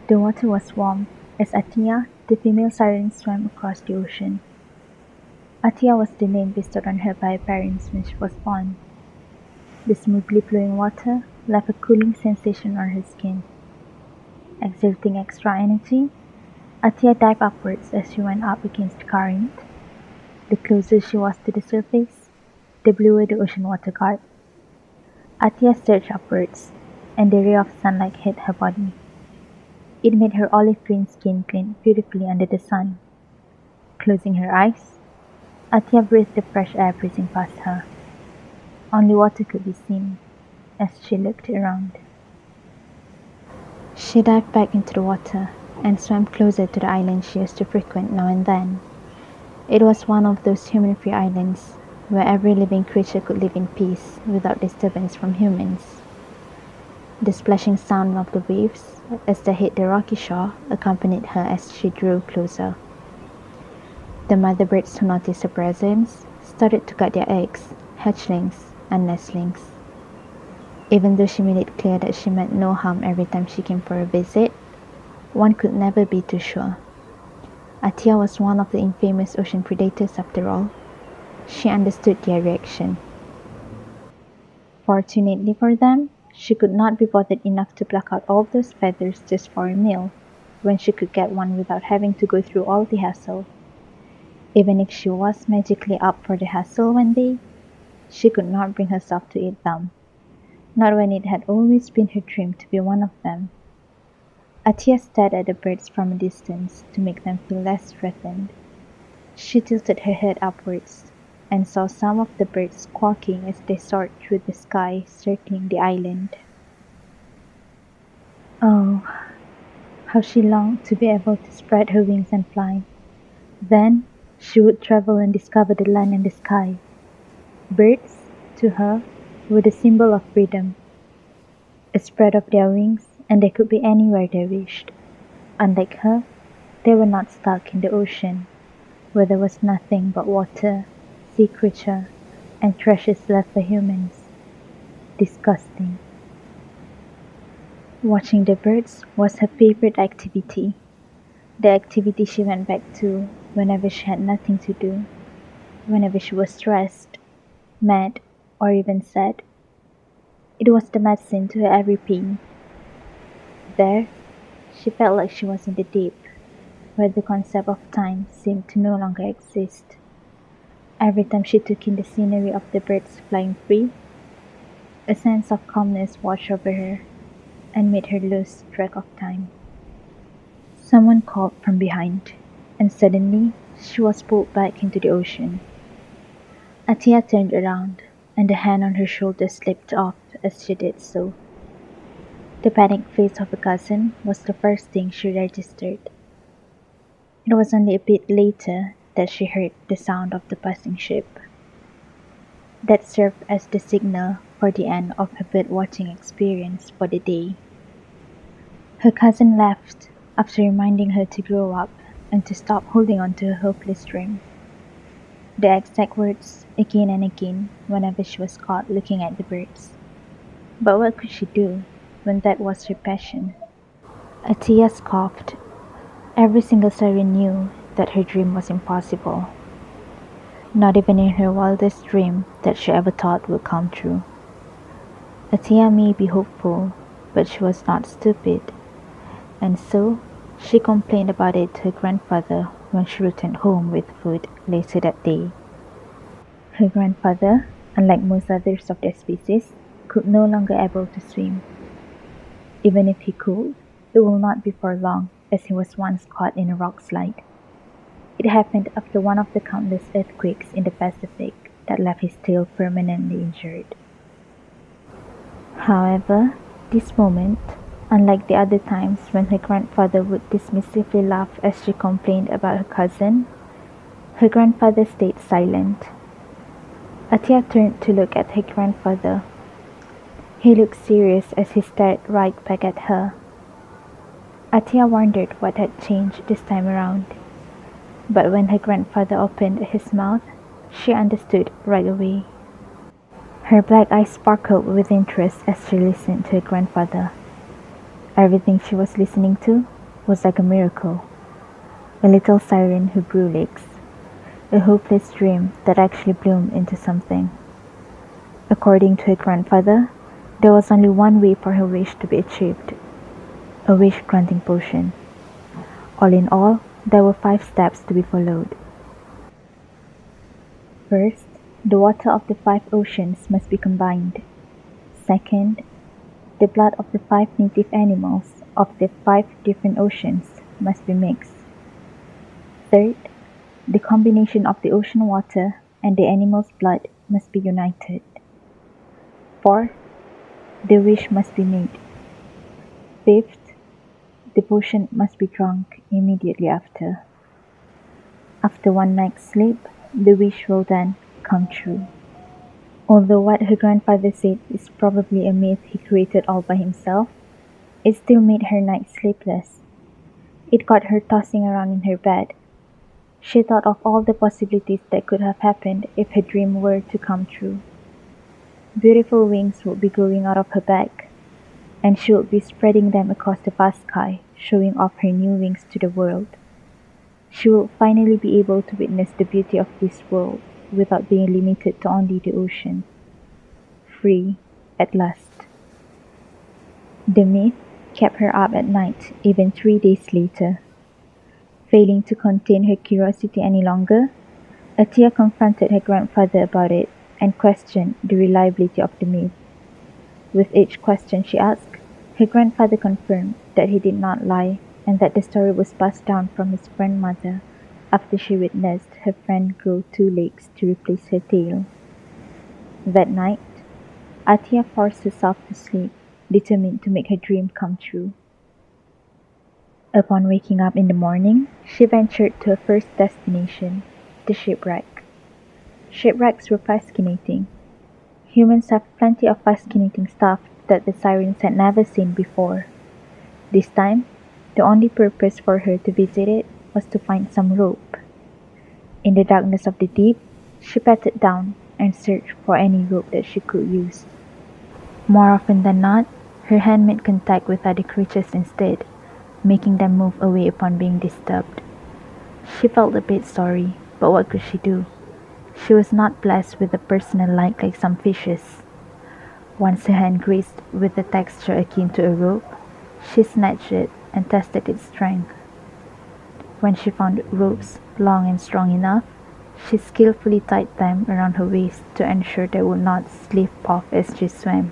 The water was warm, as Attia, the female siren, swam across the ocean. Attia was the name bestowed on her by her parents when she was born. The smoothly flowing water left a cooling sensation on her skin. Exerting extra energy, Attia dived upwards as she went up against the current. The closer she was to the surface, the bluer the ocean water got. Attia stared upwards, and the ray of sunlight hit her body. It made her olive green skin glint beautifully under the sun. Closing her eyes, Attia breathed the fresh air breezing past her. Only water could be seen as she looked around. She dived back into the water and swam closer to the island she used to frequent now and then. It was one of those human-free islands where every living creature could live in peace without disturbance from humans. The splashing sound of the waves as they hit the rocky shore accompanied her as she drew closer. The mother birds who noticed her presence started to guard their eggs, hatchlings, and nestlings. Even though she made it clear that she meant no harm every time she came for a visit, one could never be too sure. Attia was one of the infamous ocean predators after all. She understood their reaction. Fortunately for them, she could not be bothered enough to pluck out all those feathers just for a meal, when she could get one without having to go through all the hassle. Even if she was magically up for the hassle one day, she could not bring herself to eat them, not when it had always been her dream to be one of them. Attia stared at the birds from a distance to make them feel less threatened. She tilted her head upwards and saw some of the birds squawking as they soared through the sky, circling the island. Oh, how she longed to be able to spread her wings and fly. Then she would travel and discover the land and the sky. Birds, to her, were the symbol of freedom. A spread of their wings, and they could be anywhere they wished. Unlike her, they were not stuck in the ocean, where there was nothing but water, sea creature, and treasures left for humans. Disgusting. Watching the birds was her favorite activity, the activity she went back to whenever she had nothing to do, whenever she was stressed, mad, or even sad. It was the medicine to her every pain. There, she felt like she was in the deep, where the concept of time seemed to no longer exist. Every time she took in the scenery of the birds flying free, a sense of calmness washed over her and made her lose track of time. Someone called from behind, and suddenly she was pulled back into the ocean. Attia turned around, and the hand on her shoulder slipped off as she did so. The panicked face of her cousin was the first thing she registered. It was only a bit later that she heard the sound of the passing ship. That served as the signal for the end of her bird-watching experience for the day. Her cousin left after reminding her to grow up and to stop holding on to her hopeless dream. The exact words again and again whenever she was caught looking at the birds. But what could she do when that was her passion? Attia scoffed. Every single siren knew that her dream was impossible. Not even in her wildest dream that she ever thought would come true. Attia may be hopeful, but she was not stupid, and so she complained about it to her grandfather when she returned home with food later that day. Her grandfather, unlike most others of their species, could no longer able to swim. Even if he could, it will not be for long, as he was once caught in a rock slide. It happened after one of the countless earthquakes in the Pacific that left his tail permanently injured. However, this moment, unlike the other times when her grandfather would dismissively laugh as she complained about her cousin, her grandfather stayed silent. Attia turned to look at her grandfather. He looked serious as he stared right back at her. Attia wondered what had changed this time around. But when her grandfather opened his mouth, she understood right away. Her black eyes sparkled with interest as she listened to her grandfather. Everything she was listening to was like a miracle, a little siren who grew legs, a hopeless dream that actually bloomed into something. According to her grandfather, there was only one way for her wish to be achieved, a wish-granting potion. All in all, there were 5 steps to be followed. First, the water of the 5 oceans must be combined. Second, the blood of the 5 native animals of the 5 different oceans must be mixed. Third, the combination of the ocean water and the animal's blood must be united. Fourth, the wish must be made. Fifth, the potion must be drunk immediately after. After one night's sleep, the wish will then come true. Although what her grandfather said is probably a myth he created all by himself, it still made her nights sleepless. It got her tossing around in her bed. She thought of all the possibilities that could have happened if her dream were to come true. Beautiful wings would be growing out of her back, and she would be spreading them across the vast sky, showing off her new wings to the world. She would finally be able to witness the beauty of this world without being limited to only the ocean. Free, at last. The myth kept her up at night even 3 days later. Failing to contain her curiosity any longer, Attia confronted her grandfather about it and questioned the reliability of the myth. With each question she asked, her grandfather confirmed that he did not lie and that the story was passed down from his grandmother after she witnessed her friend grow 2 legs to replace her tail. That night, Attia forced herself to sleep, determined to make her dream come true. Upon waking up in the morning, she ventured to her first destination, the shipwreck. Shipwrecks were fascinating. Humans have plenty of fascinating stuff that the sirens had never seen before. This time, the only purpose for her to visit it was to find some rope. In the darkness of the deep, she patted down and searched for any rope that she could use. More often than not, her hand made contact with other creatures instead, making them move away upon being disturbed. She felt a bit sorry, but what could she do? She was not blessed with a personal like some fishes. Once her hand grazed with a texture akin to a rope, she snatched it and tested its strength. When she found ropes long and strong enough, she skillfully tied them around her waist to ensure they would not slip off as she swam.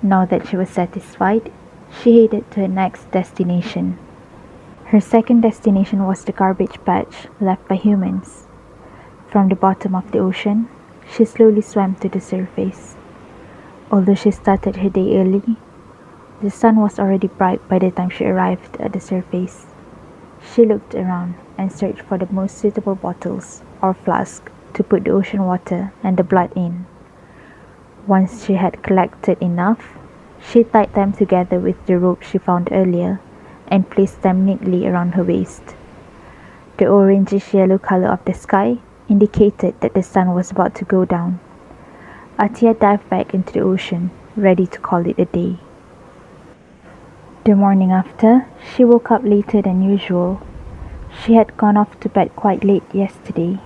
Now that she was satisfied, she headed to her next destination. Her second destination was the garbage patch left by humans. From the bottom of the ocean, she slowly swam to the surface. Although she started her day early, the sun was already bright by the time she arrived at the surface. She looked around and searched for the most suitable bottles or flasks to put the ocean water and the blood in. Once she had collected enough, she tied them together with the rope she found earlier and placed them neatly around her waist. The orangish-yellow color of the sky indicated that the sun was about to go down. Attia dived back into the ocean, ready to call it a day. The morning after, she woke up later than usual. She had gone off to bed quite late yesterday.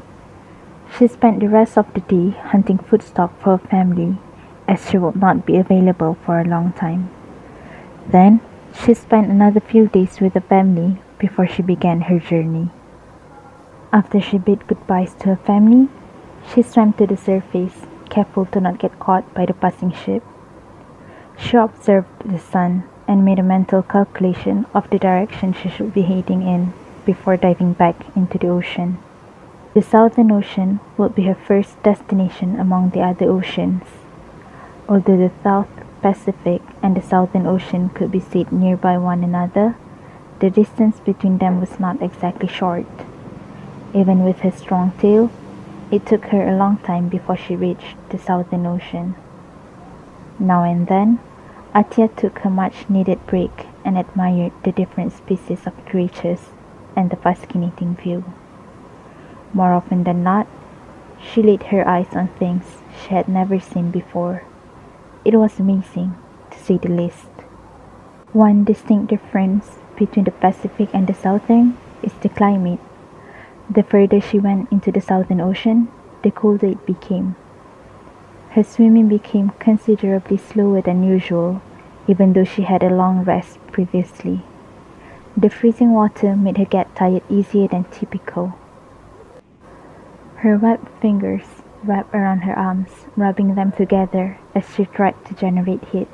She spent the rest of the day hunting foodstuff for her family, as she would not be available for a long time. Then, she spent another few days with the family before she began her journey. After she bid goodbyes to her family, she swam to the surface, careful to not get caught by the passing ship. She observed the sun and made a mental calculation of the direction she should be heading in before diving back into the ocean. The Southern Ocean would be her first destination among the other oceans. Although the South Pacific and the Southern Ocean could be seen nearby one another, the distance between them was not exactly short. Even with her strong tail, it took her a long time before she reached the Southern Ocean. Now and then, Attia took a much-needed break and admired the different species of creatures and the fascinating view. More often than not, she laid her eyes on things she had never seen before. It was amazing, to say the least. One distinct difference between the Pacific and the Southern is the climate. The further she went into the Southern Ocean, the colder it became. Her swimming became considerably slower than usual, even though she had a long rest previously. The freezing water made her get tired easier than typical. Her webbed fingers wrapped around her arms, rubbing them together as she tried to generate heat.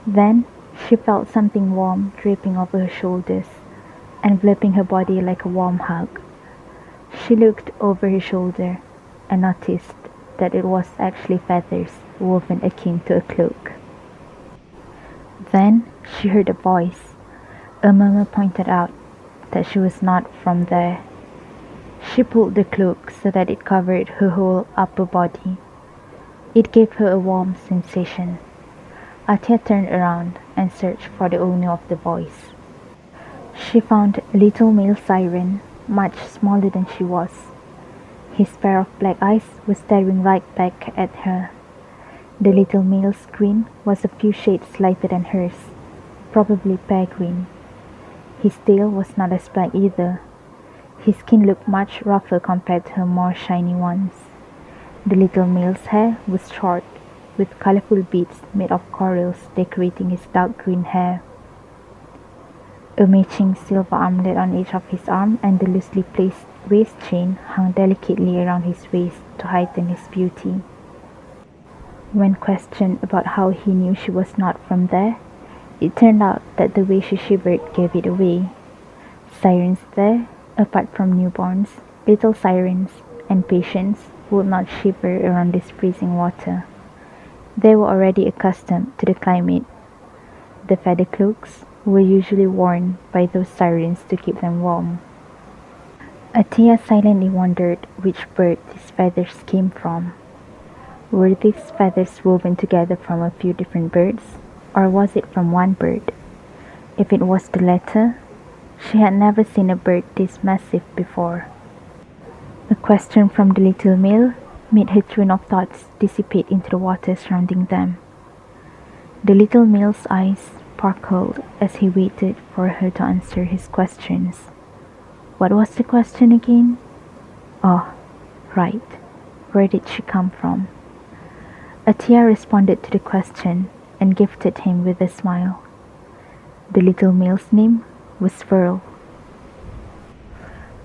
Then she felt something warm dripping over her shoulders, enveloping her body like a warm hug. She looked over her shoulder and noticed that it was actually feathers woven akin to a cloak. Then she heard a voice. A murmur pointed out that she was not from there. She pulled the cloak so that it covered her whole upper body. It gave her a warm sensation. Attia turned around and searched for the owner of the voice. She found a little male siren, much smaller than she was. His pair of black eyes was staring right back at her. The little male's skin was a few shades lighter than hers, probably pear green. His tail was not as black either. His skin looked much rougher compared to her more shiny ones. The little male's hair was short, with colorful beads made of corals decorating his dark green hair. A matching silver armlet on each of his arm and the loosely placed waist chain hung delicately around his waist to heighten his beauty. When questioned about how he knew she was not from there, it turned out that the way she shivered gave it away. Sirens there, apart from newborns, little sirens, and patients, would not shiver around this freezing water. They were already accustomed to the climate. The feather cloaks were usually worn by those sirens to keep them warm. Attia silently wondered which bird these feathers came from. Were these feathers woven together from a few different birds, or was it from one bird? If it was the latter, she had never seen a bird this massive before. A question from the little male made her train of thoughts dissipate into the water surrounding them. The little male's eyes sparkled as he waited for her to answer his questions. What was the question again? Oh, right. Where did she come from? Attia responded to the question and gifted him with a smile. The little male's name was Verl.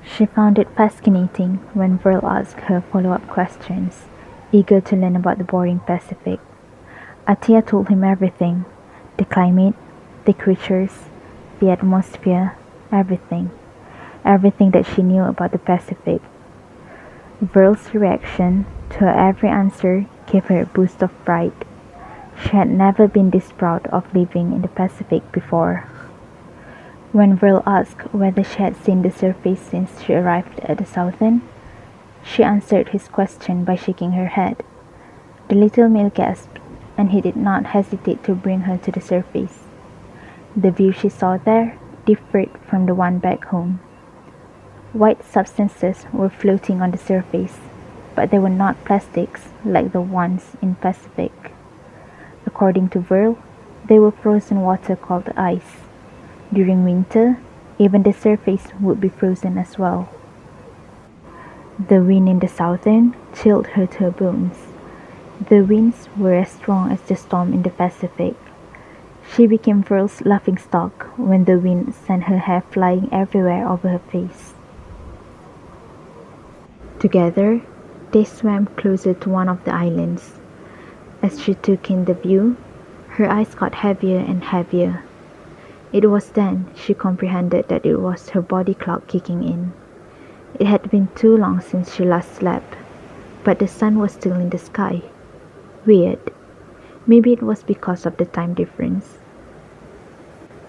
She found it fascinating when Verl asked her follow-up questions, eager to learn about the boring Pacific. Attia told him everything: the climate, the creatures, the atmosphere, everything. Everything that she knew about the Pacific. Verl's reaction to her every answer gave her a boost of pride. She had never been this proud of living in the Pacific before. When Verl asked whether she had seen the surface since she arrived at the Southern, she answered his question by shaking her head. The little male gasped, and he did not hesitate to bring her to the surface. The view she saw there differed from the one back home. White substances were floating on the surface, but they were not plastics like the ones in Pacific. According to Verl, they were frozen water called ice. During winter, even the surface would be frozen as well. The wind in the Southern chilled her to her bones. The winds were as strong as the storm in the Pacific. She became Verl's laughingstock when the wind sent her hair flying everywhere over her face. Together, they swam closer to one of the islands. As she took in the view, her eyes got heavier and heavier. It was then she comprehended that it was her body clock kicking in. It had been too long since she last slept, but the sun was still in the sky. Weird. Maybe it was because of the time difference.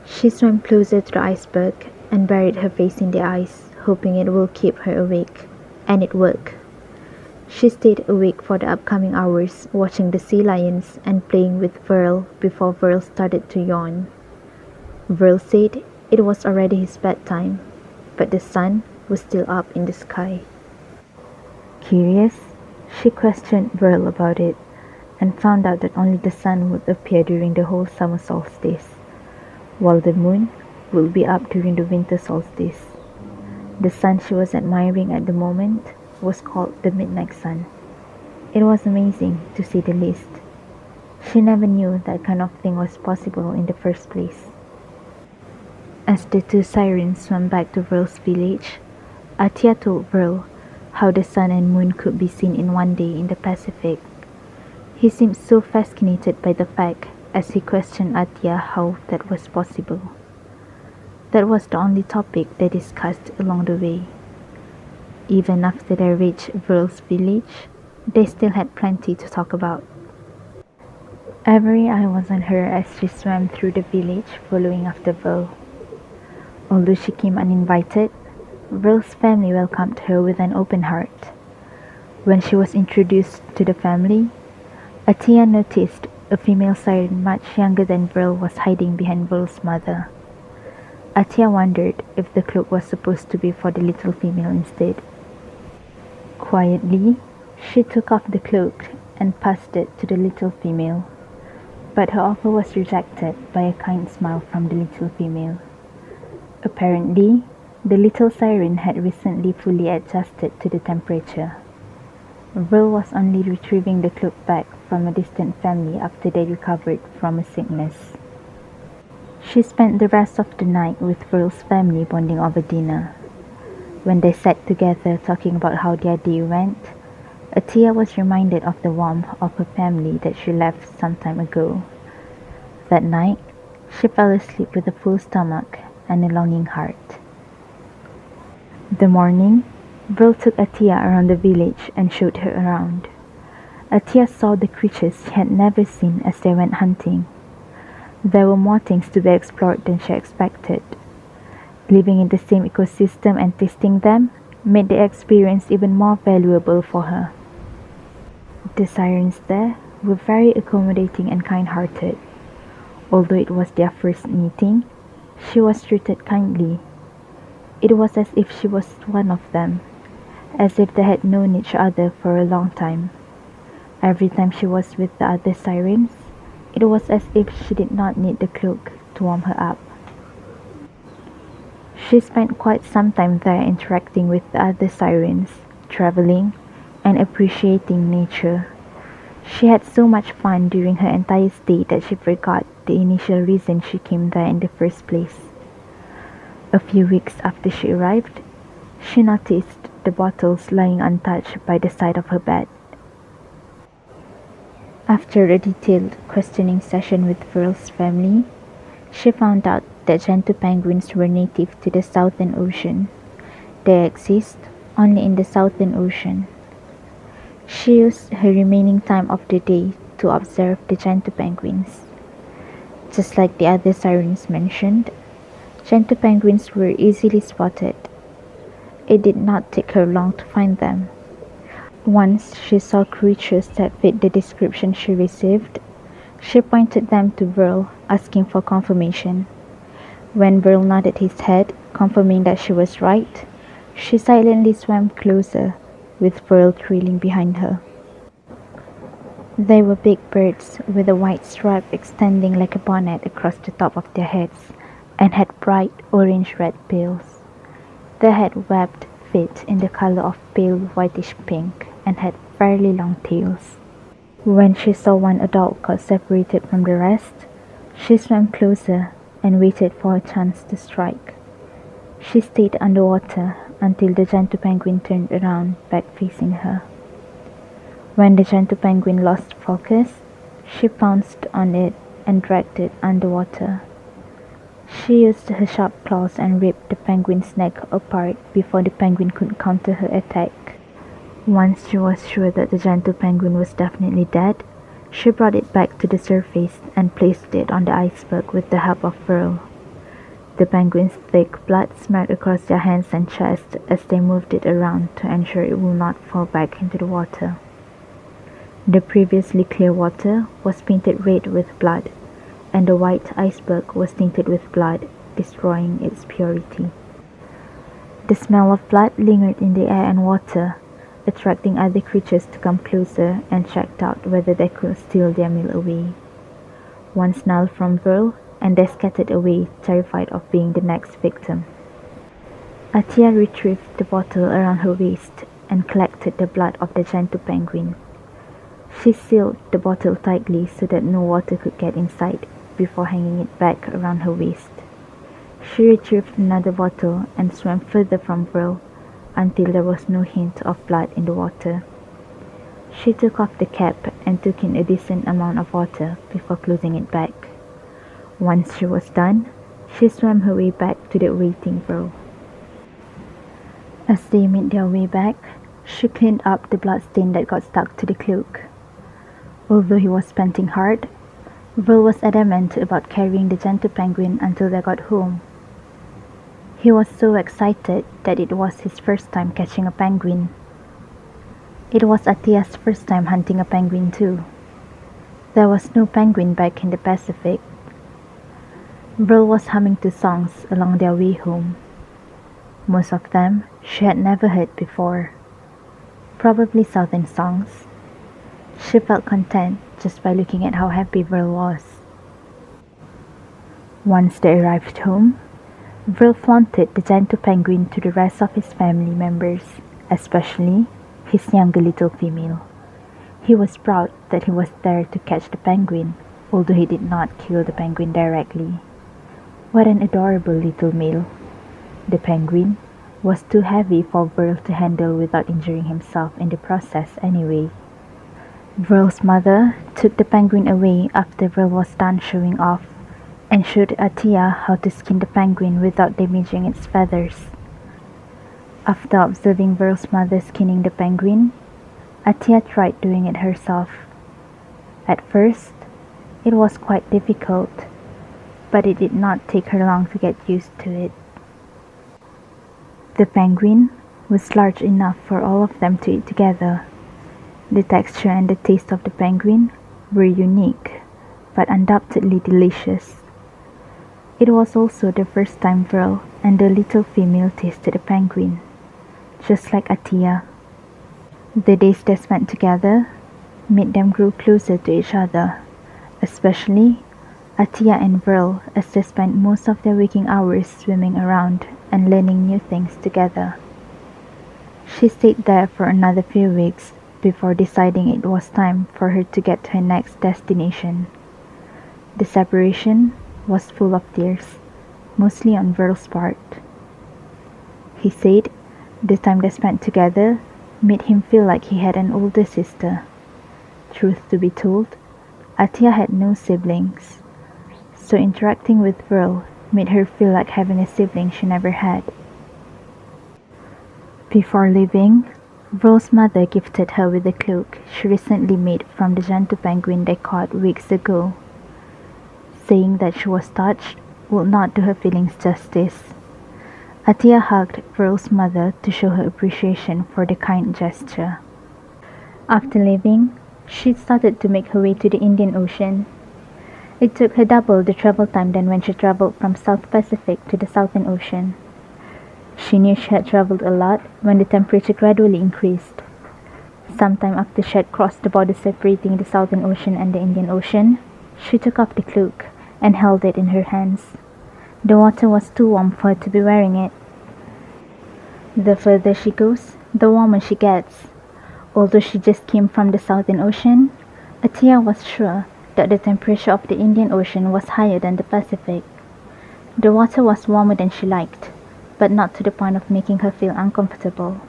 She swam closer to the iceberg and buried her face in the ice, hoping it would keep her awake. And it worked. She stayed awake for the upcoming hours, watching the sea lions and playing with Verl before Verl started to yawn. Verl said it was already his bedtime, but the sun was still up in the sky. Curious, she questioned Verl about it, and found out that only the sun would appear during the whole summer solstice, while the moon would be up during the winter solstice. The sun she was admiring at the moment was called the midnight sun. It was amazing, to say the least. She never knew that kind of thing was possible in the first place. As the two sirens swam back to Verl's village, Attia told Verl how the sun and moon could be seen in one day in the Pacific. He seemed so fascinated by the fact as he questioned Attia how that was possible. That was the only topic they discussed along the way. Even after they reached Verl's village, they still had plenty to talk about. Every eye was on her as she swam through the village following after Verl. Although she came uninvited, Verl's family welcomed her with an open heart. When she was introduced to the family, Attia noticed a female siren much younger than Verl was hiding behind Verl's mother. Attia wondered if the cloak was supposed to be for the little female instead. Quietly, she took off the cloak and passed it to the little female, but her offer was rejected by a kind smile from the little female. Apparently, the little siren had recently fully adjusted to the temperature. Verl was only retrieving the cloak back from a distant family after they recovered from a sickness. She spent the rest of the night with Verl's family bonding over dinner. When they sat together talking about how their day went, Attia was reminded of the warmth of her family that she left some time ago. That night, she fell asleep with a full stomach and a longing heart. The morning, Verl took Attia around the village and showed her around. Attia saw the creatures she had never seen as they went hunting. There were more things to be explored than she expected. Living in the same ecosystem and tasting them made the experience even more valuable for her. The sirens there were very accommodating and kind-hearted. Although it was their first meeting, she was treated kindly. It was as if she was one of them, as if they had known each other for a long time. Every time she was with the other sirens, it was as if she did not need the cloak to warm her up. She spent quite some time there interacting with the other sirens, traveling, and appreciating nature. She had so much fun during her entire stay that she forgot the initial reason she came there in the first place. A few weeks after she arrived, she noticed the bottles lying untouched by the side of her bed. After a detailed questioning session with Verl's family, she found out that gentoo penguins were native to the Southern Ocean. They exist only in the Southern Ocean. She used her remaining time of the day to observe the gentoo penguins. Just like the other sirens mentioned, gentoo penguins were easily spotted. It did not take her long to find them. Once she saw creatures that fit the description she received, she pointed them to Verl, asking for confirmation. When Verl nodded his head, confirming that she was right, she silently swam closer, with Verl trailing behind her. They were big birds with a white stripe extending like a bonnet across the top of their heads, and had bright orange-red bills. They had webbed feet in the color of pale whitish pink and had fairly long tails. When she saw one adult caught separated from the rest, she swam closer and waited for a chance to strike. She stayed underwater until the gentoo penguin turned around, back facing her. When the gentoo penguin lost focus, she pounced on it and dragged it underwater. She used her sharp claws and ripped the penguin's neck apart before the penguin could counter her attack. Once she was sure that the gentoo penguin was definitely dead, she brought it back to the surface and placed it on the iceberg with the help of Verl. The penguin's thick blood smeared across their hands and chest as they moved it around to ensure it would not fall back into the water. The previously clear water was painted red with blood, and the white iceberg was tainted with blood, destroying its purity. The smell of blood lingered in the air and water, attracting other creatures to come closer and check out whether they could steal their meal away. One snarl from Verl, and they scattered away, terrified of being the next victim. Attia retrieved the bottle around her waist and collected the blood of the gentle penguin. She sealed the bottle tightly so that no water could get inside before hanging it back around her waist. She retrieved another bottle and swam further from Vril until there was no hint of blood in the water. She took off the cap and took in a decent amount of water before closing it back. Once she was done, she swam her way back to the waiting Vril. As they made their way back, she cleaned up the bloodstain that got stuck to the cloak. Although he was panting hard, Vril was adamant about carrying the gentle penguin until they got home. He was so excited that it was his first time catching a penguin. It was Attia's first time hunting a penguin too. There was no penguin back in the Pacific. Vril was humming 2 songs along their way home. Most of them she had never heard before. Probably Southern songs. She felt content just by looking at how happy Vril was. Once they arrived home, Vril flaunted the gentle penguin to the rest of his family members, especially his younger little female. He was proud that he was there to catch the penguin, although he did not kill the penguin directly. What an adorable little male. The penguin was too heavy for Vril to handle without injuring himself in the process anyway. Vril's mother took the penguin away after Vril was done showing off and showed Attia how to skin the penguin without damaging its feathers. After observing Vril's mother skinning the penguin, Attia tried doing it herself. At first, it was quite difficult, but it did not take her long to get used to it. The penguin was large enough for all of them to eat together. The texture and the taste of the penguin were unique, but undoubtedly delicious. It was also the first time Vril and the little female tasted a penguin, just like Attia. The days they spent together made them grow closer to each other, especially Attia and Vril, as they spent most of their waking hours swimming around and learning new things together. She stayed there for another few weeks before deciding it was time for her to get to her next destination. The separation was full of tears, mostly on Vril's part. He said the time they spent together made him feel like he had an older sister. Truth to be told, Attia had no siblings, so interacting with Vril made her feel like having a sibling she never had. Before leaving, Vril's mother gifted her with a cloak she recently made from the gentle penguin they caught weeks ago. Saying that she was touched would not do her feelings justice. Attia hugged Vril's mother to show her appreciation for the kind gesture. After leaving, she started to make her way to the Indian Ocean. It took her double the travel time than when she traveled from South Pacific to the Southern Ocean. She knew she had traveled a lot when the temperature gradually increased. Sometime after she had crossed the border separating the Southern Ocean and the Indian Ocean, she took off the cloak and held it in her hands. The water was too warm for her to be wearing it. The further she goes, the warmer she gets. Although she just came from the Southern Ocean, Attia was sure that the temperature of the Indian Ocean was higher than the Pacific. The water was warmer than she liked, but not to the point of making her feel uncomfortable.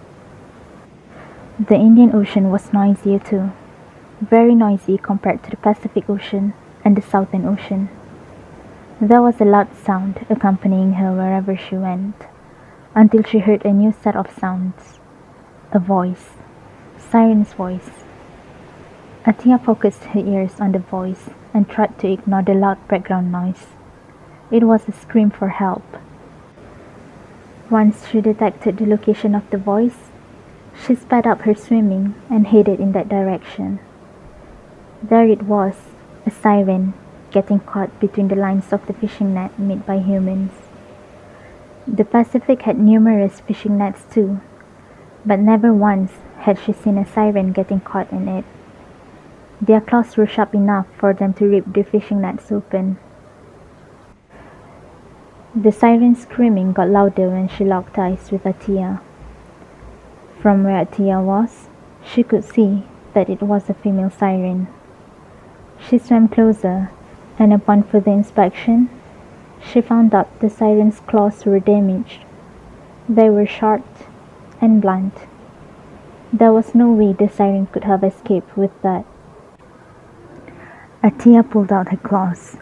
The Indian Ocean was noisier too, very noisy compared to the Pacific Ocean and the Southern Ocean. There was a loud sound accompanying her wherever she went, until she heard a new set of sounds. A voice. Siren's voice. Attia focused her ears on the voice and tried to ignore the loud background noise. It was a scream for help. Once she detected the location of the voice, she sped up her swimming and headed in that direction. There it was, a siren, getting caught between the lines of the fishing net made by humans. The Pacific had numerous fishing nets too, but never once had she seen a siren getting caught in it. Their claws were sharp enough for them to rip the fishing nets open. The siren screaming got louder when she locked eyes with Attia. From where Attia was, she could see that it was a female siren. She swam closer, and upon further inspection, she found out the siren's claws were damaged. They were sharp and blunt. There was no way the siren could have escaped with that. Attia pulled out her claws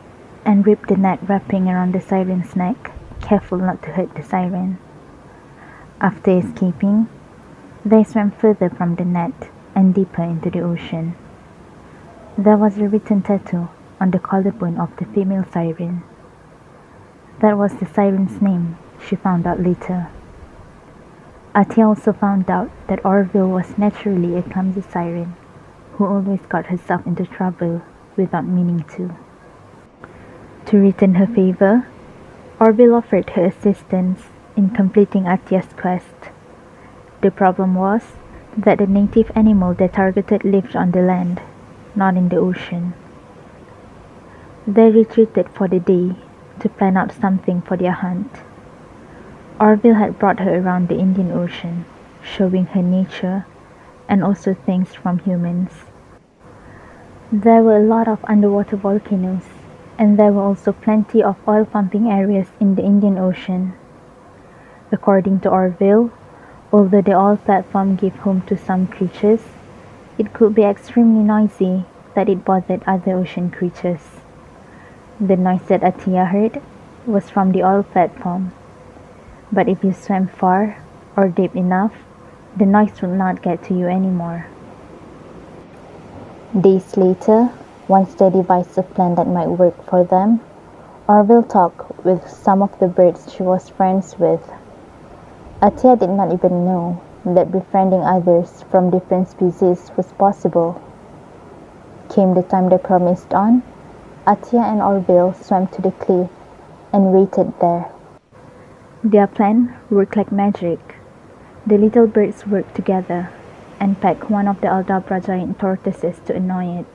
and ripped the net wrapping around the siren's neck, careful not to hurt the siren. After escaping, they swam further from the net and deeper into the ocean. There was a written tattoo on the collarbone of the female siren. That was the siren's name, she found out later. Attia also found out that Orville was naturally a clumsy siren who always got herself into trouble without meaning to. To return her favor, Orville offered her assistance in completing Attia's quest. The problem was that the native animal they targeted lived on the land, not in the ocean. They retreated for the day to plan out something for their hunt. Orville had brought her around the Indian Ocean, showing her nature and also things from humans. There were a lot of underwater volcanoes, and there were also plenty of oil pumping areas in the Indian Ocean. According to Orville, although the oil platform gave home to some creatures, it could be extremely noisy that it bothered other ocean creatures. The noise that Attia heard was from the oil platform, but if you swam far or deep enough, the noise would not get to you anymore. Days later, once they devised a plan that might work for them, Orville talked with some of the birds she was friends with. Attia did not even know that befriending others from different species was possible. Came the time they promised on, Attia and Orville swam to the cliff and waited there. Their plan worked like magic. The little birds worked together and pecked one of the Aldabra giant tortoises to annoy it.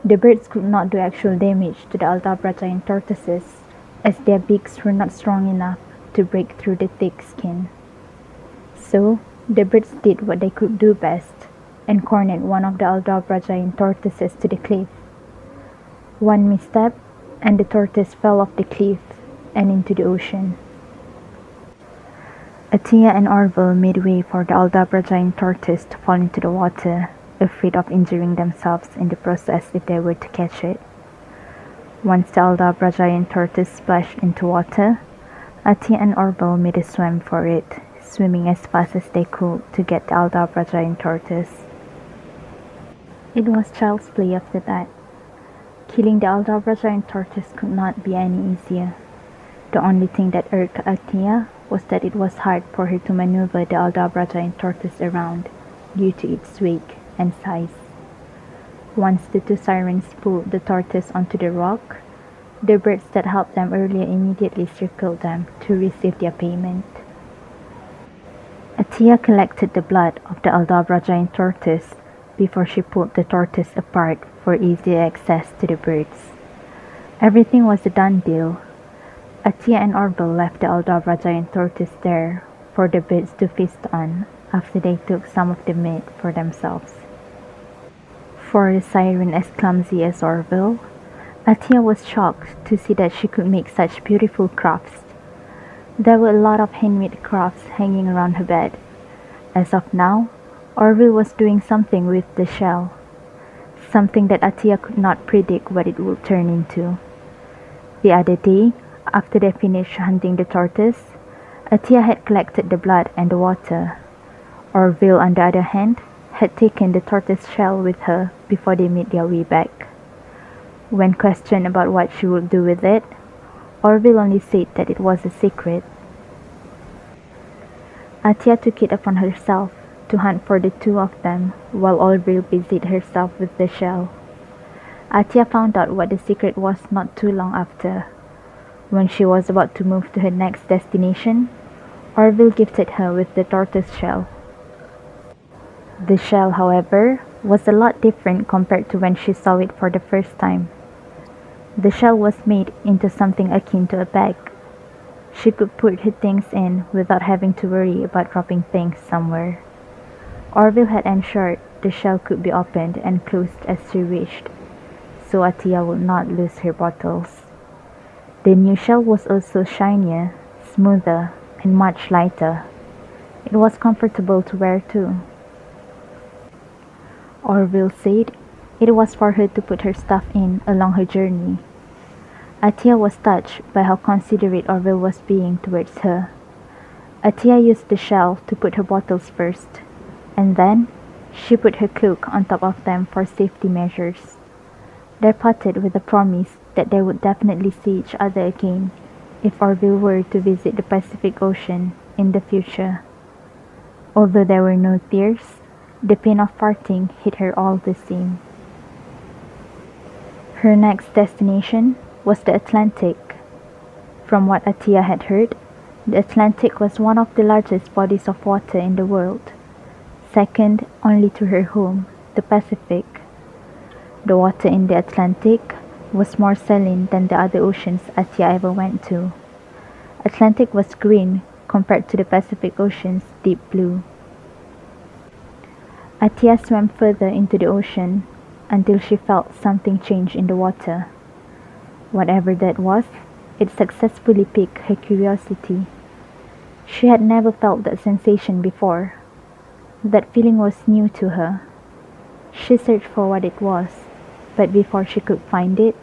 The birds could not do actual damage to the Aldabra giant tortoises, as their beaks were not strong enough to break through the thick skin. So, the birds did what they could do best and cornered one of the Aldabra giant tortoises to the cliff. One misstep, and the tortoise fell off the cliff and into the ocean. Attia and Orville made way for the Aldabra giant tortoise to fall into the water, afraid of injuring themselves in the process if they were to catch it. Once the Aldabra giant tortoise splashed into water, Attia and Orville made a swim for it, swimming as fast as they could to get the Aldabra giant tortoise. It was child's play after that. Killing the Aldabra giant tortoise could not be any easier. The only thing that irked Attia was that it was hard for her to maneuver the Aldabra giant tortoise around due to its weight and size. Once the two sirens pulled the tortoise onto the rock, the birds that helped them earlier immediately circled them to receive their payment. Attia collected the blood of the Aldabra giant tortoise before she pulled the tortoise apart for easy access to the birds. Everything was a done deal. Attia and Orville left the Aldabra giant tortoise there for the birds to feast on after they took some of the meat for themselves. For a siren as clumsy as Orville, Attia was shocked to see that she could make such beautiful crafts. There were a lot of handmade crafts hanging around her bed. As of now, Orville was doing something with the shell, something that Attia could not predict what it would turn into. The other day, after they finished hunting the tortoise, Attia had collected the blood and the water. Orville, on the other hand, had taken the tortoise shell with her before they made their way back. When questioned about what she would do with it, Orville only said that it was a secret. Attia took it upon herself to hunt for the two of them while Orville busied herself with the shell. Attia found out what the secret was not too long after. When she was about to move to her next destination, Orville gifted her with the tortoise shell. The shell, however, was a lot different compared to when she saw it for the first time. The shell was made into something akin to a bag. She could put her things in without having to worry about dropping things somewhere. Orville had ensured the shell could be opened and closed as she wished, so Attia would not lose her bottles. The new shell was also shinier, smoother, and much lighter. It was comfortable to wear too. Orville said it was for her to put her stuff in along her journey. Attia was touched by how considerate Orville was being towards her. Attia used the shell to put her bottles first, and then she put her cloak on top of them for safety measures. They parted with the promise that they would definitely see each other again if Orville were to visit the Pacific Ocean in the future. Although there were no tears, the pain of parting hit her all the same. Her next destination was the Atlantic. From what Attia had heard, the Atlantic was one of the largest bodies of water in the world, second only to her home, the Pacific. The water in the Atlantic was more saline than the other oceans Attia ever went to. Atlantic was green compared to the Pacific Ocean's deep blue. Attia swam further into the ocean until she felt something change in the water. Whatever that was, it successfully piqued her curiosity. She had never felt that sensation before. That feeling was new to her. She searched for what it was, but before she could find it,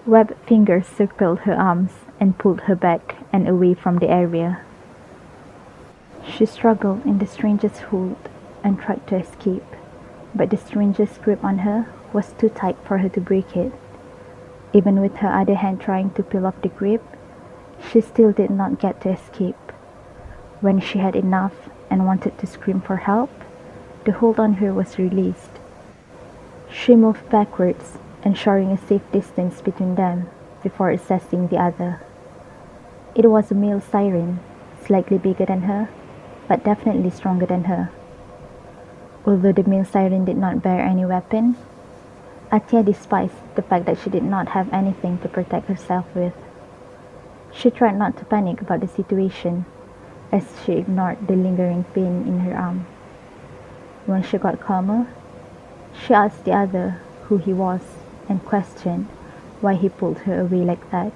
webbed fingers circled her arms and pulled her back and away from the area. She struggled in the stranger's hold and tried to escape, but the stranger's grip on her was too tight for her to break it. Even with her other hand trying to peel off the grip, she still did not get to escape. When she had enough and wanted to scream for help, the hold on her was released. She moved backwards, ensuring a safe distance between them before assessing the other. It was a male siren, slightly bigger than her, but definitely stronger than her. Although the male siren did not bear any weapon, Attia despised the fact that she did not have anything to protect herself with. She tried not to panic about the situation, as she ignored the lingering pain in her arm. When she got calmer, she asked the other who he was and questioned why he pulled her away like that.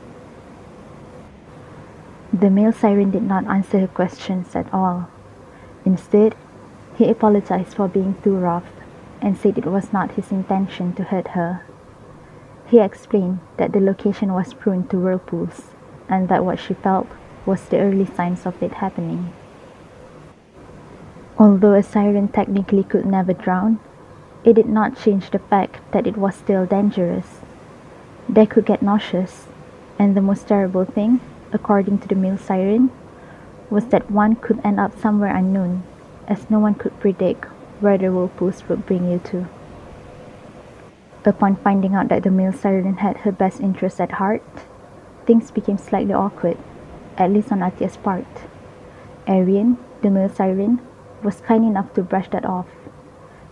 The male siren did not answer her questions at all. Instead, he apologized for being too rough and said it was not his intention to hurt her. He explained that the location was prone to whirlpools and that what she felt was the early signs of it happening. Although a siren technically could never drown, it did not change the fact that it was still dangerous. They could get nauseous, and the most terrible thing, according to the male siren, was that one could end up somewhere unknown, as no one could predict where the whirlpools would bring you to. Upon finding out that the male siren had her best interests at heart, things became slightly awkward, at least on Attia's part. Arian, the male siren, was kind enough to brush that off.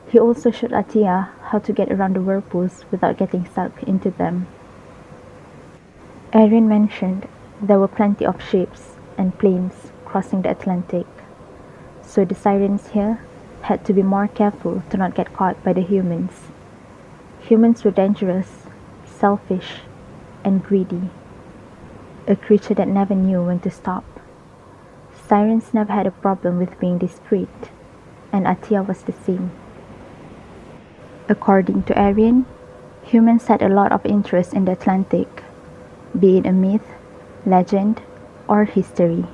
He also showed Attia how to get around the whirlpools without getting sucked into them. Arian mentioned there were plenty of ships and planes crossing the Atlantic, so the sirens here had to be more careful to not get caught by the humans. Humans were dangerous, selfish, and greedy, a creature that never knew when to stop. Sirens never had a problem with being discreet, and Attia was the same. According to Arian, humans had a lot of interest in the Atlantic, be it a myth, legend, or history.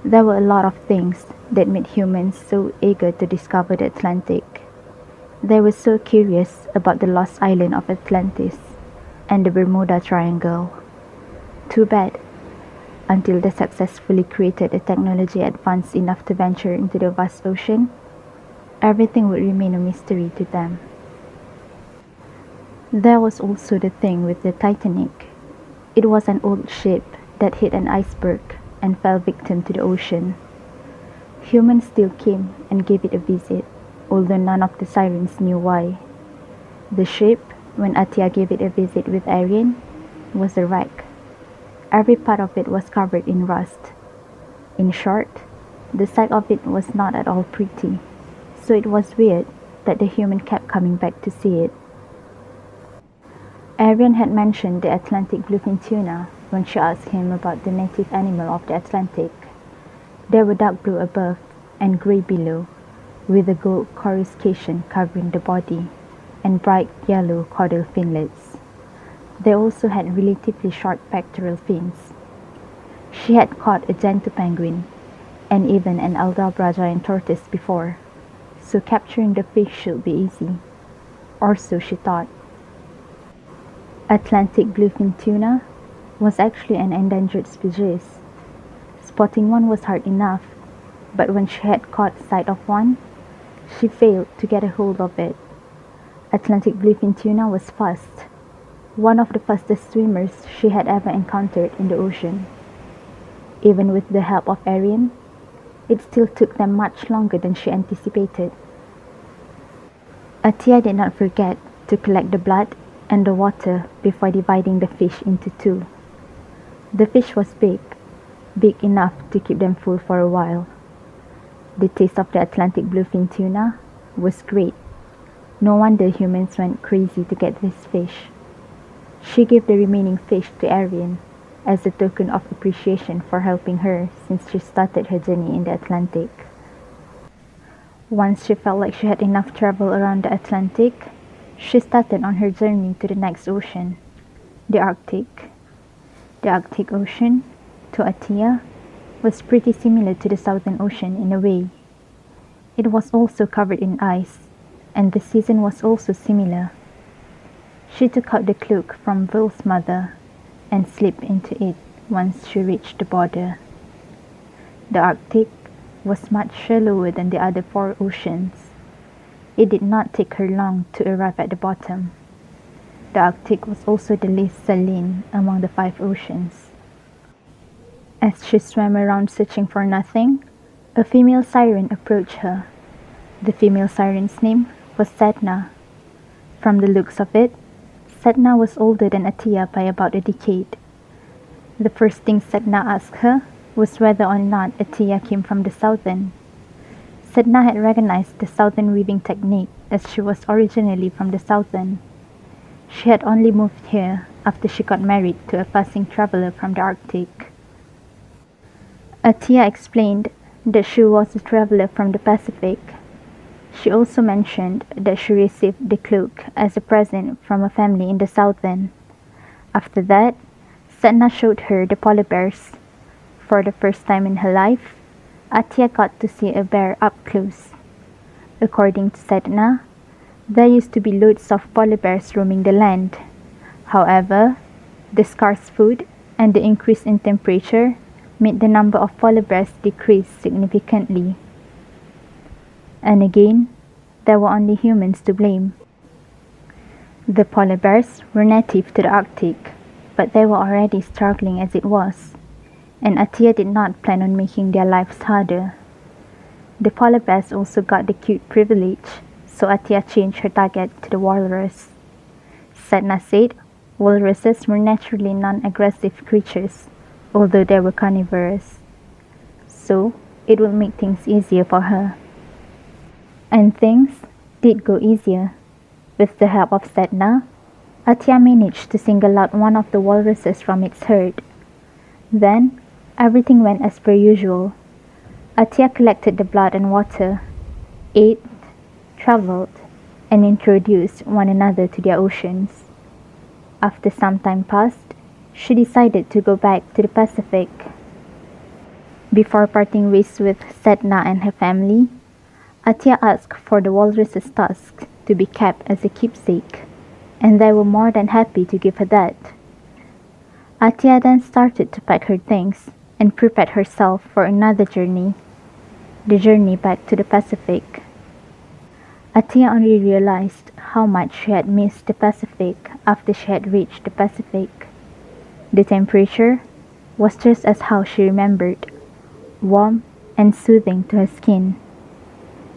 There were a lot of things that made humans so eager to discover the Atlantic. They were so curious about the lost island of Atlantis and the Bermuda Triangle. Too bad. Until they successfully created a technology advanced enough to venture into the vast ocean, everything would remain a mystery to them. There was also the thing with the Titanic. It was an old ship that hit an iceberg and fell victim to the ocean. Humans still came and gave it a visit, although none of the sirens knew why. The ship, when Attia gave it a visit with Arian, was a wreck. Every part of it was covered in rust. In short, the sight of it was not at all pretty, so it was weird that the human kept coming back to see it. Arian had mentioned the Atlantic bluefin tuna when she asked him about the native animal of the Atlantic. They were dark blue above and grey below, with a gold coruscation covering the body and bright yellow caudal finlets. They also had relatively short pectoral fins. She had caught a gentoo penguin and even an Aldabra giant tortoise before, so capturing the fish should be easy, or so she thought. Atlantic bluefin tuna was actually an endangered species. Spotting one was hard enough, but when she had caught sight of one, she failed to get a hold of it. Atlantic bluefin tuna was fast, one of the fastest swimmers she had ever encountered in the ocean. Even with the help of Arian, it still took them much longer than she anticipated. Attia did not forget to collect the blood and the water before dividing the fish into two. The fish was big enough to keep them full for a while. The taste of the Atlantic bluefin tuna was great. No wonder humans went crazy to get this fish. She gave the remaining fish to Arian as a token of appreciation for helping her since she started her journey in the Atlantic. Once she felt like she had enough travel around the Atlantic, she started on her journey to the next ocean, the Arctic. The Arctic Ocean, to Attia, was pretty similar to the Southern Ocean in a way. It was also covered in ice, and the season was also similar. She took out the cloak from Will's mother and slipped into it once she reached the border. The Arctic was much shallower than the other four oceans. It did not take her long to arrive at the bottom. The Arctic was also the least saline among the 5 oceans. As she swam around searching for nothing, a female siren approached her. The female siren's name was Sedna. From the looks of it, Sedna was older than Attia by about a decade. The first thing Sedna asked her was whether or not Attia came from the Southern. Sedna had recognized the Southern weaving technique as she was originally from the Southern. She had only moved here after she got married to a passing traveler from the Arctic. Attia explained that she was a traveler from the Pacific. She also mentioned that she received the cloak as a present from a family in the Southern. After that, Sedna showed her the polar bears. For the first time in her life, Attia got to see a bear up close. According to Sedna, there used to be loads of polar bears roaming the land. However, the scarce food and the increase in temperature made the number of polar bears decrease significantly. And again, there were only humans to blame. The polar bears were native to the Arctic, but they were already struggling as it was, and Attia did not plan on making their lives harder. The polar bears also got the cute privilege, so Attia changed her target to the walrus. Sedna said walruses were naturally non-aggressive creatures, although they were carnivorous, so it would make things easier for her. And things did go easier. With the help of Sedna, Attia managed to single out one of the walruses from its herd. Then, everything went as per usual. Attia collected the blood and water, ate, traveled, and introduced one another to their oceans. After some time passed, she decided to go back to the Pacific. Before parting ways with Sedna and her family, Attia asked for the walrus's tusk to be kept as a keepsake, and they were more than happy to give her that. Attia then started to pack her things and prepared herself for another journey, the journey back to the Pacific. Attia only realized how much she had missed the Pacific after she had reached the Pacific. The temperature was just as how she remembered, warm and soothing to her skin.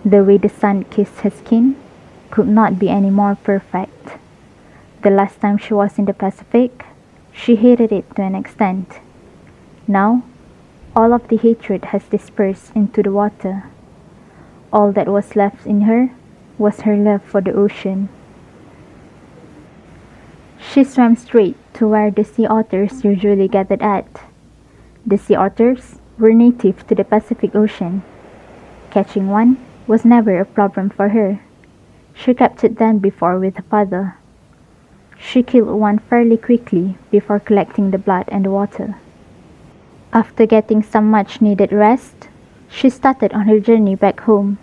The way the sun kissed her skin could not be any more perfect. The last time she was in the Pacific, She hated it to an extent. Now, all of the hatred has dispersed into the water. All that was left in her was her love for the ocean. She swam straight to where the sea otters usually gathered at. The sea otters were native to the Pacific Ocean. Catching one was never a problem for her. She captured them before with her father. She killed one fairly quickly before collecting the blood and the water. After getting some much needed rest, she started on her journey back home.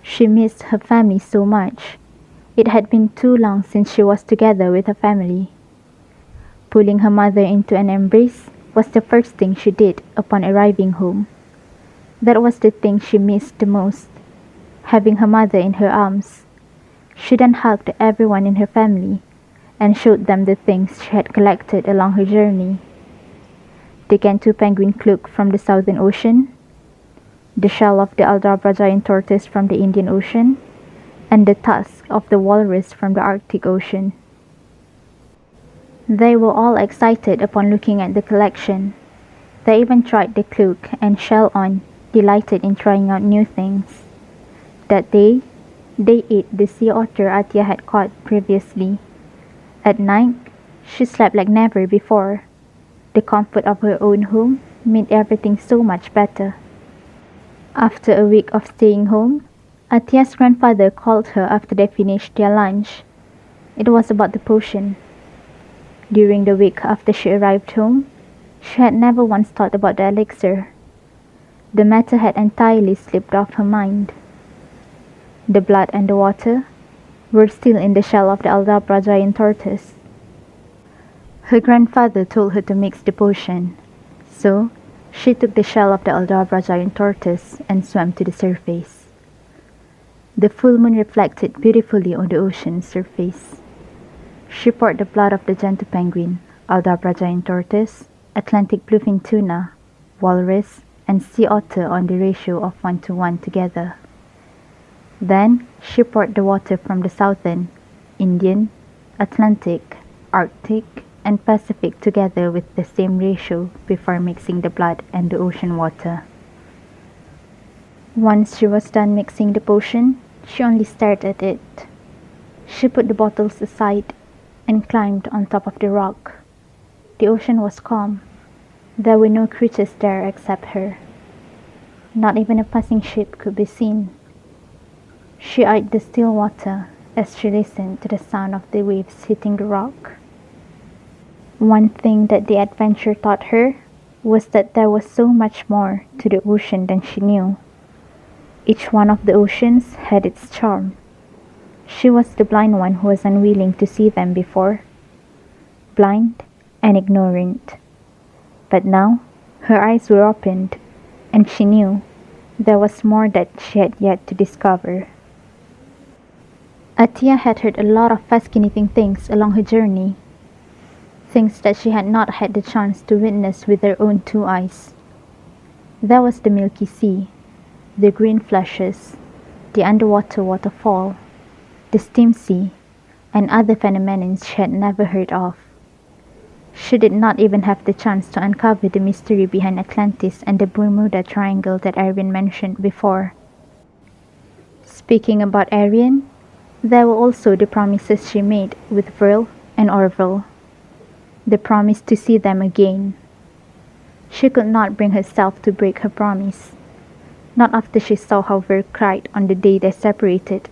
She missed her family so much. It had been too long since she was together with her family. Pulling her mother into an embrace was the first thing she did upon arriving home. That was the thing she missed the most, having her mother in her arms. She then hugged everyone in her family and showed them the things she had collected along her journey. The Gentoo penguin cloak from the Southern Ocean, the shell of the Aldabra giant tortoise from the Indian Ocean, and the tusk of the walrus from the Arctic Ocean. They were all excited upon looking at the collection. They even tried the cloak and shell on, delighted in trying out new things. That day, they ate the sea otter Attia had caught previously. At night, she slept like never before. The comfort of her own home made everything so much better. After a week of staying home, Attia's grandfather called her after they finished their lunch. It was about the potion. During the week after she arrived home, she had never once thought about the elixir. The matter had entirely slipped off her mind. The blood and the water were still in the shell of the Aldabra giant tortoise. Her grandfather told her to mix the potion, so she took the shell of the Aldabra giant tortoise and swam to the surface. The full moon reflected beautifully on the ocean's surface. She poured the blood of the Gentoo penguin, Aldabra giant tortoise, Atlantic bluefin tuna, walrus, and sea otter on the ratio of 1:1 together. Then she poured the water from the Southern, Indian, Atlantic, Arctic, and Pacific together with the same ratio before mixing the blood and the ocean water. Once she was done mixing the potion, she only stared at it. She put the bottles aside and climbed on top of the rock. The ocean was calm. There were no creatures there except her. Not even a passing ship could be seen. She eyed the still water as she listened to the sound of the waves hitting the rock. One thing that the adventure taught her was that there was so much more to the ocean than she knew. Each one of the oceans had its charm. She was the blind one who was unwilling to see them before, blind and ignorant. But now her eyes were opened, and she knew there was more that she had yet to discover. Attia had heard a lot of fascinating things along her journey, things that she had not had the chance to witness with her own two eyes. There was the milky sea, the green flashes, the underwater waterfall, the steam sea, and other phenomena she had never heard of. She did not even have the chance to uncover the mystery behind Atlantis and the Bermuda Triangle that Arian mentioned before. Speaking about Arian, there were also the promises she made with Vril and Orville. The promise to see them again. She could not bring herself to break her promise, not after she saw how Vril cried on the day they separated,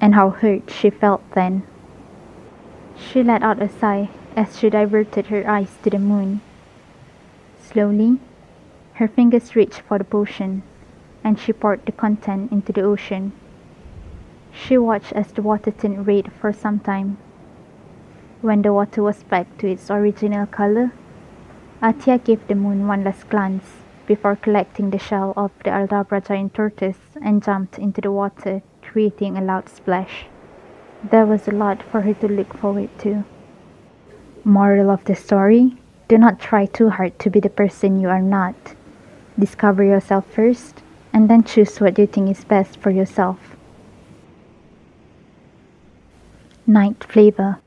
and how hurt she felt then. She let out a sigh as she diverted her eyes to the moon. Slowly, her fingers reached for the potion, and she poured the content into the ocean. She watched as the water turned red for some time. When the water was back to its original color, Attia gave the moon one last glance before collecting the shell of the Aldabra giant tortoise and jumped into the water, creating a loud splash. There was a lot for her to look forward to. Moral of the story: do not try too hard to be the person you are not. Discover yourself first, and then choose what you think is best for yourself. Night flavor.